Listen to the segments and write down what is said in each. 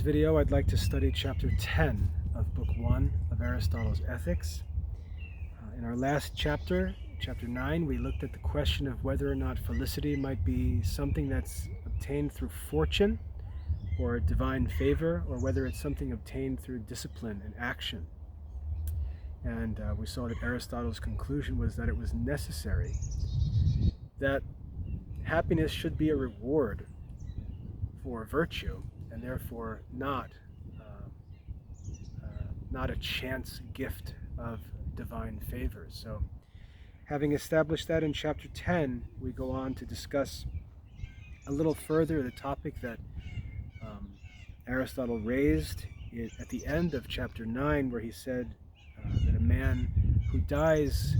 video, I'd like to study chapter 10 of book 1 of Aristotle's Ethics. In our last chapter, chapter 9, we looked at the question of whether or not felicity might be something that's obtained through fortune or divine favor, or whether it's something obtained through discipline and action. And we saw that Aristotle's conclusion was that it was necessary, that happiness should be a reward for virtue, and therefore not a chance gift of divine favors. So, having established that in chapter 10, we go on to discuss a little further the topic that Aristotle raised at the end of chapter 9, where he said that a man who dies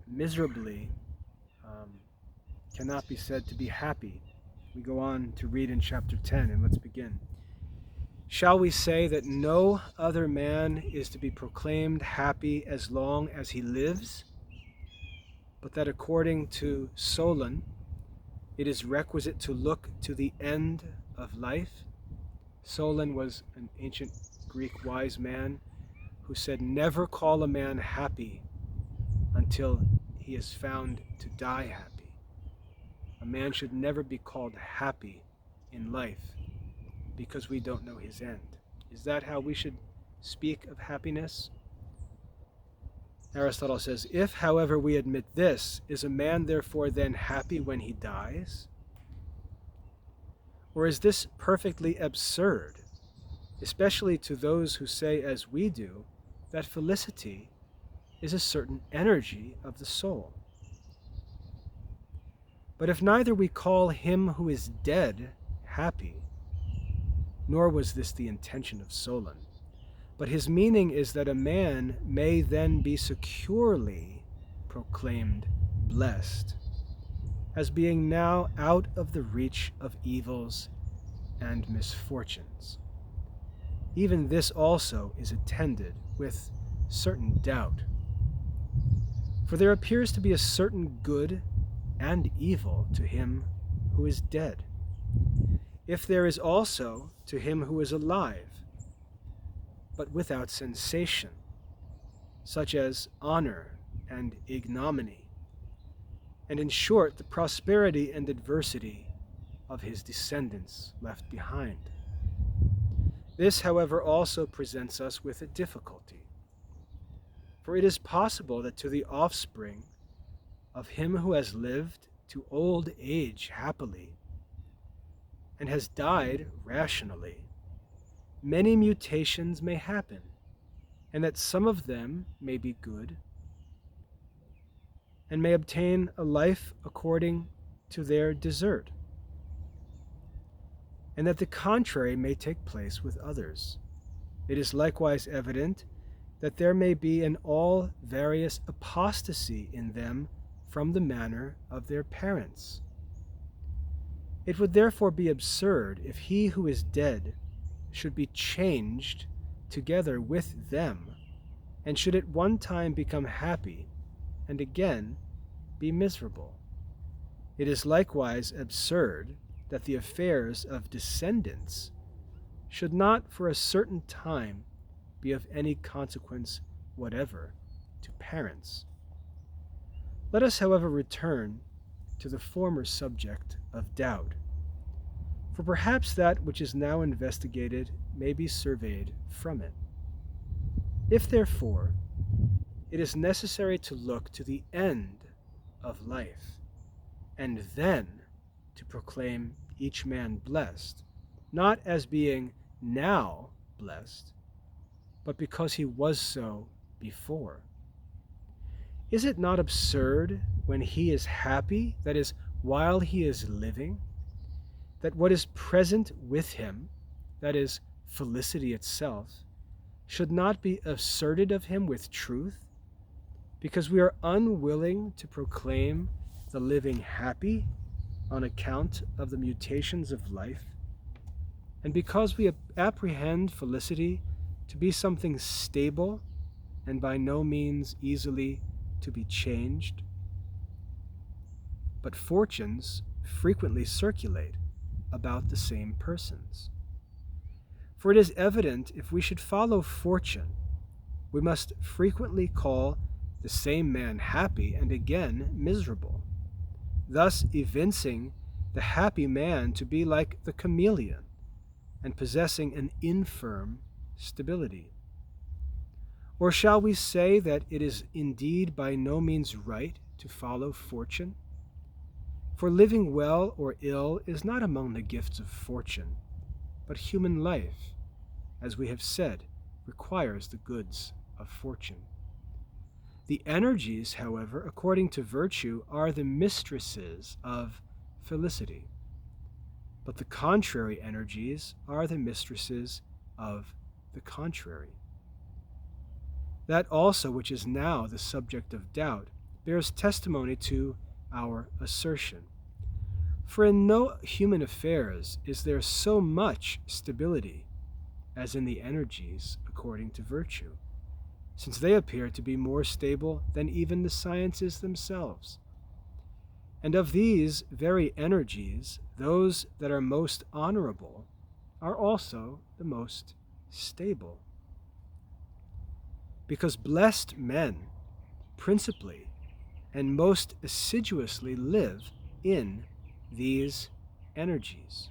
miserably cannot be said to be happy. We go on to read in chapter 10, and let's begin. Shall we say that no other man is to be proclaimed happy as long as he lives, but that according to Solon, it is requisite to look to the end of life? Solon was an ancient Greek wise man who said, never call a man happy until he is found to die happy. A man should never be called happy in life because we don't know his end. Is that how we should speak of happiness? Aristotle says, if, however, we admit this, is a man therefore then happy when he dies? Or is this perfectly absurd, especially to those who say, as we do, that felicity is a certain energy of the soul? But if neither we call him who is dead happy, nor was this the intention of Solon, but his meaning is that a man may then be securely proclaimed blessed, as being now out of the reach of evils and misfortunes. Even this also is attended with certain doubt. For there appears to be a certain good and evil to him who is dead, if there is also to him who is alive, but without sensation, such as honor and ignominy, and in short, the prosperity and adversity of his descendants left behind. This, however, also presents us with a difficulty, for it is possible that to the offspring of him who has lived to old age happily and has died rationally, many mutations may happen, and that some of them may be good and may obtain a life according to their desert, and that the contrary may take place with others. It is likewise evident that there may be an all various apostasy in them from the manner of their parents. It would therefore be absurd if he who is dead should be changed together with them, and should at one time become happy, and again be miserable. It is likewise absurd that the affairs of descendants should not for a certain time be of any consequence whatever to parents. Let us, however, return to the former subject of doubt, for perhaps that which is now investigated may be surveyed from it. If, therefore, it is necessary to look to the end of life, and then to proclaim each man blessed, not as being now blessed, but because he was so before, is it not absurd when he is happy, that is, while he is living, that what is present with him, that is, felicity itself, should not be asserted of him with truth, because we are unwilling to proclaim the living happy on account of the mutations of life, and because we apprehend felicity to be something stable and by no means easily to be changed? But fortunes frequently circulate about the same persons. For it is evident, if we should follow fortune, we must frequently call the same man happy and again miserable, thus evincing the happy man to be like the chameleon and possessing an infirm stability. Or shall we say that it is indeed by no means right to follow fortune? For living well or ill is not among the gifts of fortune, but human life, as we have said, requires the goods of fortune. The energies, however, according to virtue, are the mistresses of felicity, but the contrary energies are the mistresses of the contrary. That also which is now the subject of doubt bears testimony to our assertion. For in no human affairs is there so much stability as in the energies according to virtue, since they appear to be more stable than even the sciences themselves. And of these very energies, those that are most honorable are also the most stable. Because blessed men principally and most assiduously live in these energies.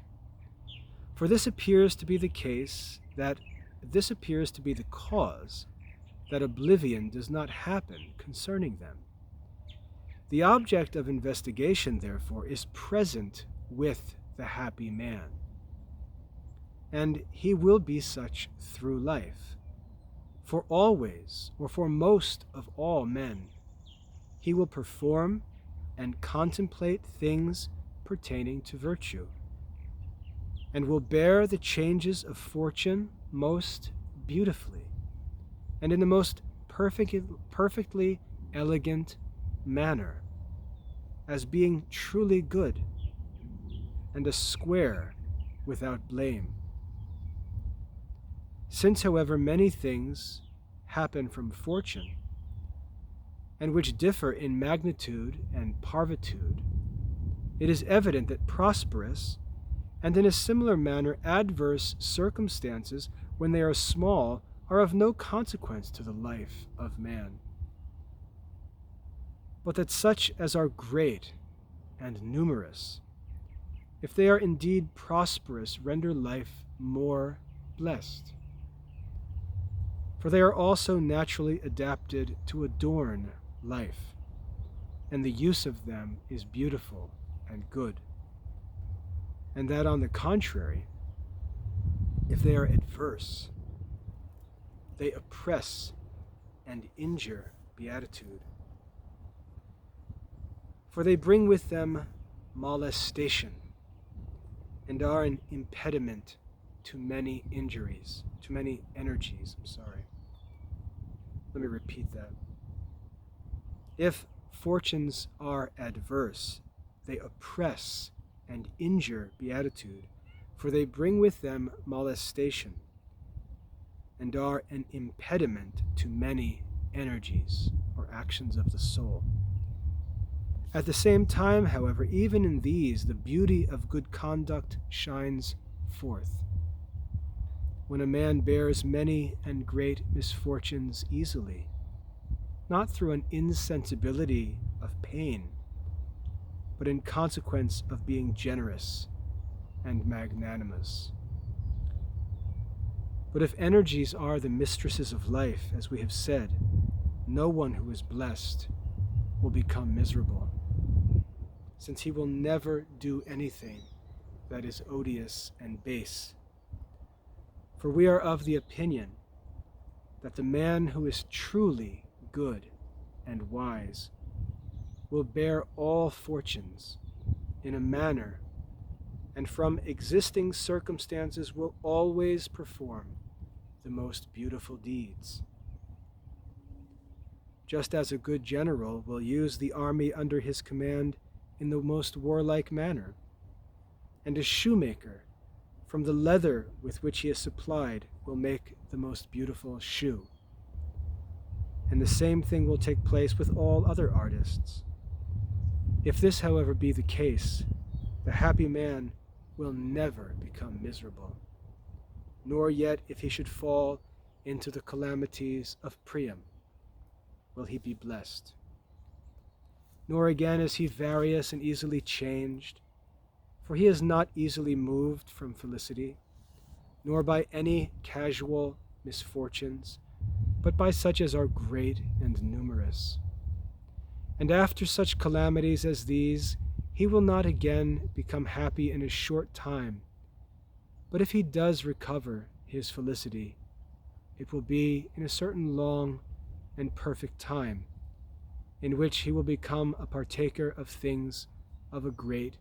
For this appears to be the case that this appears to be the cause that oblivion does not happen concerning them. The object of investigation, therefore, is present with the happy man, and he will be such through life. For always, or for most of all men, he will perform and contemplate things pertaining to virtue, and will bear the changes of fortune most beautifully, and in the most perfectly elegant manner, as being truly good, and a square without blame. Since, however, many things happen from fortune, and which differ in magnitude and parvitude, it is evident that prosperous, and in a similar manner adverse circumstances, when they are small, are of no consequence to the life of man, but that such as are great and numerous, if they are indeed prosperous, render life more blessed. For they are also naturally adapted to adorn life, and the use of them is beautiful and good. And that, on the contrary, if they are adverse, they oppress and injure beatitude. For they bring with them molestation, and are an impediment to many injuries, to many energies. Let me repeat that. If fortunes are adverse, they oppress and injure beatitude, for they bring with them molestation, and are an impediment to many energies or actions of the soul. At the same time, however, even in these, the beauty of good conduct shines forth. When a man bears many and great misfortunes easily, not through an insensibility of pain, but in consequence of being generous and magnanimous. But if energies are the mistresses of life, as we have said, no one who is blessed will become miserable, since he will never do anything that is odious and base. For we are of the opinion that the man who is truly good and wise will bear all fortunes in a manner, and from existing circumstances will always perform the most beautiful deeds. Just as a good general will use the army under his command in the most warlike manner, and a shoemaker, from the leather with which he is supplied, will make the most beautiful shoe. And the same thing will take place with all other artists. If this, however, be the case, the happy man will never become miserable. nor yet if he should fall into the calamities of Priam will he be blessed. Nor again is he various and easily changed, for he is not easily moved from felicity, nor by any casual misfortunes, but by such as are great and numerous. And after such calamities as these, he will not again become happy in a short time, but if he does recover his felicity, it will be in a certain long and perfect time, in which he will become a partaker of things of a great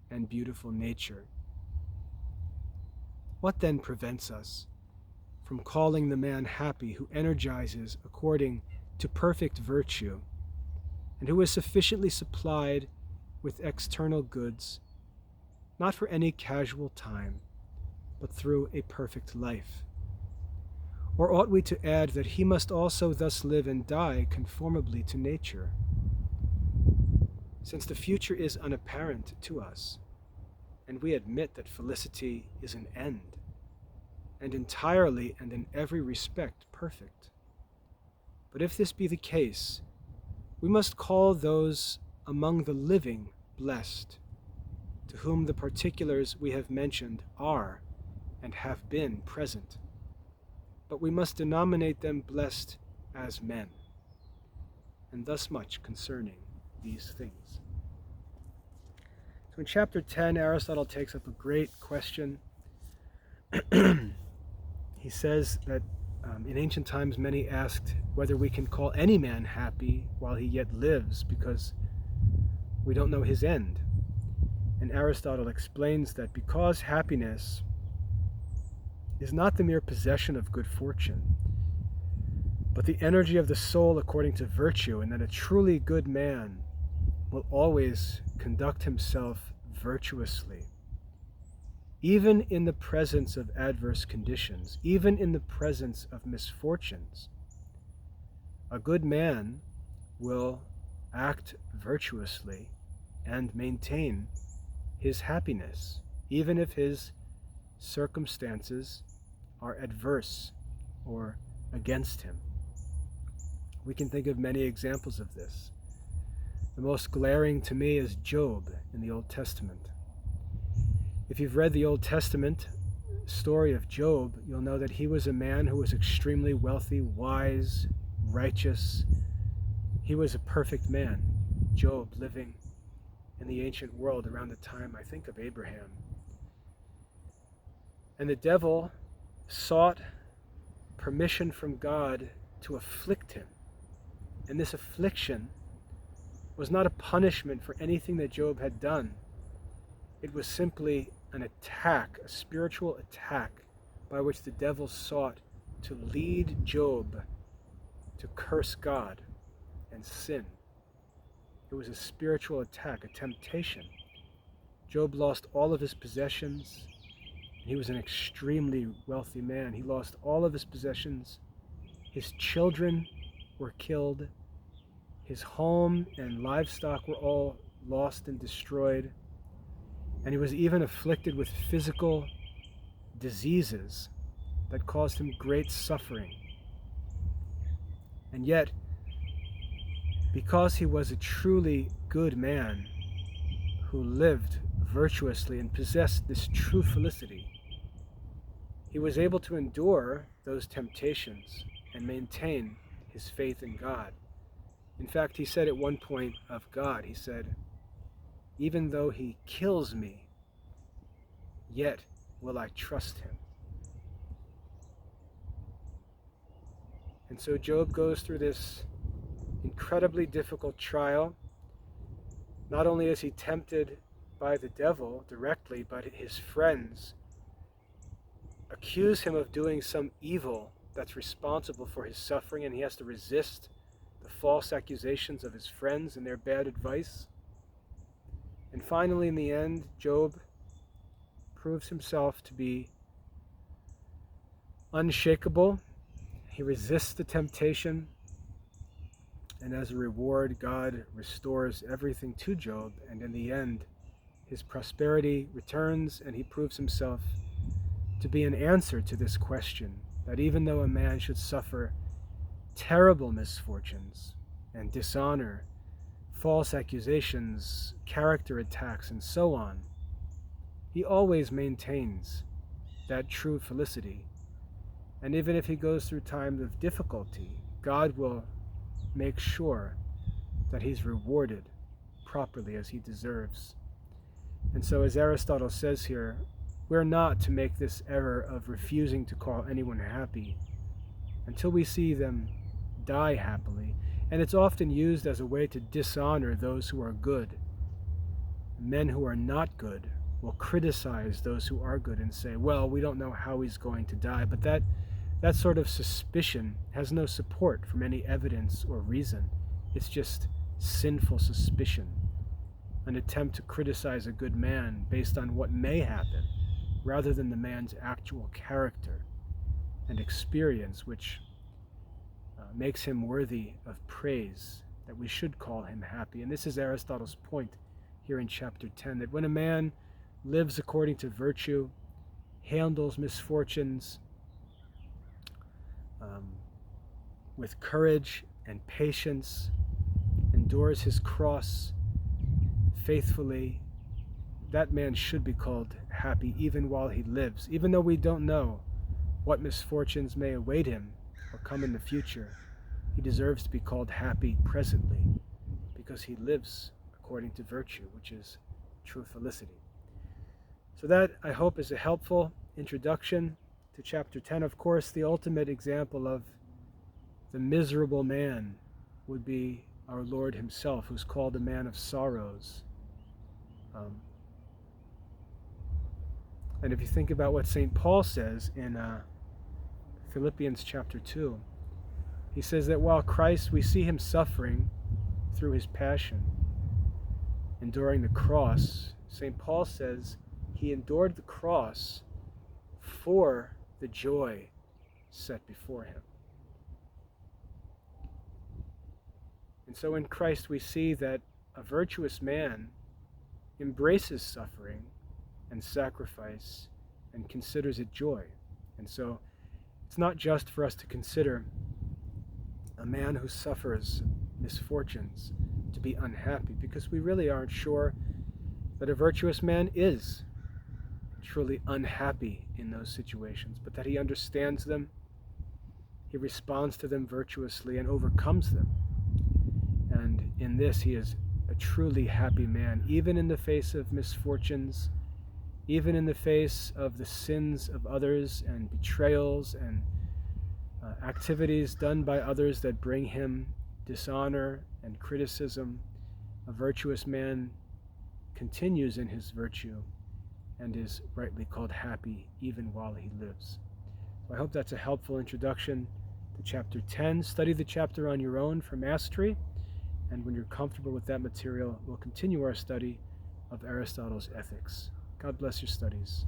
and beautiful nature. What then prevents us from calling the man happy who energizes according to perfect virtue, and who is sufficiently supplied with external goods, not for any casual time, but through a perfect life? Or ought we to add that he must also thus live and die conformably to nature? Since the future is unapparent to us, and we admit that felicity is an end, and entirely and in every respect perfect. But if this be the case, we must call those among the living blessed, to whom the particulars we have mentioned are and have been present. But we must denominate them blessed as men. And thus much concerning these things. So in chapter 10, Aristotle takes up a great question. He says that in ancient times many asked whether we can call any man happy while he yet lives, because we don't know his end. And Aristotle explains that because happiness is not the mere possession of good fortune, but the energy of the soul according to virtue, and that a truly good man will always conduct himself virtuously, even in the presence of adverse conditions, even in the presence of misfortunes. A good man will act virtuously and maintain his happiness, even if his circumstances are adverse or against him. We can think of many examples of this. The most glaring to me is Job in the Old Testament. If you've read the Old Testament story of Job, you'll know that he was a man who was extremely wealthy, wise, righteous. He was a perfect man, Job, living in the ancient world around the time, I think, of Abraham. And the devil sought permission from God to afflict him. And this affliction was not a punishment for anything that Job had done. It was simply an attack, a spiritual attack, by which the devil sought to lead Job to curse God and sin. It was a spiritual attack, a temptation. Job lost all of his possessions. He was an extremely wealthy man. He lost all of his possessions. His children were killed. His home and livestock were all lost and destroyed. And he was even afflicted with physical diseases that caused him great suffering. And yet, because he was a truly good man who lived virtuously and possessed this true felicity, he was able to endure those temptations and maintain his faith in God. In fact, he said at one point of God, he said, "Even though he kills me, yet will I trust him." And so Job goes through this incredibly difficult trial. Not only is he tempted by the devil directly, but his friends accuse him of doing some evil that's responsible for his suffering, and he has to resist the false accusations of his friends and their bad advice. And finally, in the end, Job proves himself to be unshakable. He resists the temptation, and as a reward, God restores everything to Job, and in the end, his prosperity returns, and he proves himself to be an answer to this question, that even though a man should suffer terrible misfortunes and dishonor, false accusations, character attacks, and so on, he always maintains that true felicity. And even if he goes through times of difficulty, God will make sure that he's rewarded properly as he deserves. And so, as Aristotle says here, we're not to make this error of refusing to call anyone happy until we see them die happily. And it's often used as a way to dishonor those who are good. Men who are not good will criticize those who are good and say, well, we don't know how he's going to die. But that sort of suspicion has no support from any evidence or reason. It's just sinful suspicion, an attempt to criticize a good man based on what may happen, rather than the man's actual character and experience, which makes him worthy of praise, that we should call him happy. And this is Aristotle's point here in chapter 10, that when a man lives according to virtue, handles misfortunes with courage and patience, endures his cross faithfully, that man should be called happy even while he lives, even though we don't know what misfortunes may await him or come in the future. He deserves to be called happy presently because he lives according to virtue, which is true felicity. So that, I hope, is a helpful introduction to chapter 10. Of course, the ultimate example of the miserable man would be our Lord himself, who's called a man of sorrows. And if you think about what St. Paul says in Philippians chapter 2, he says that while Christ, we see him suffering through his passion, enduring the cross, St. Paul says he endured the cross for the joy set before him. And so in Christ we see that a virtuous man embraces suffering and sacrifice and considers it joy. And so it's not just for us to consider a man who suffers misfortunes to be unhappy, because we really aren't sure that a virtuous man is truly unhappy in those situations, but that he understands them, he responds to them virtuously and overcomes them. And in this he is a truly happy man, even in the face of misfortunes, even in the face of the sins of others and betrayals and activities done by others that bring him dishonor and criticism. A virtuous man continues in his virtue and is rightly called happy even while he lives. So I hope that's a helpful introduction to chapter 10. Study the chapter on your own for mastery, and when you're comfortable with that material, we'll continue our study of Aristotle's Ethics. God bless your studies.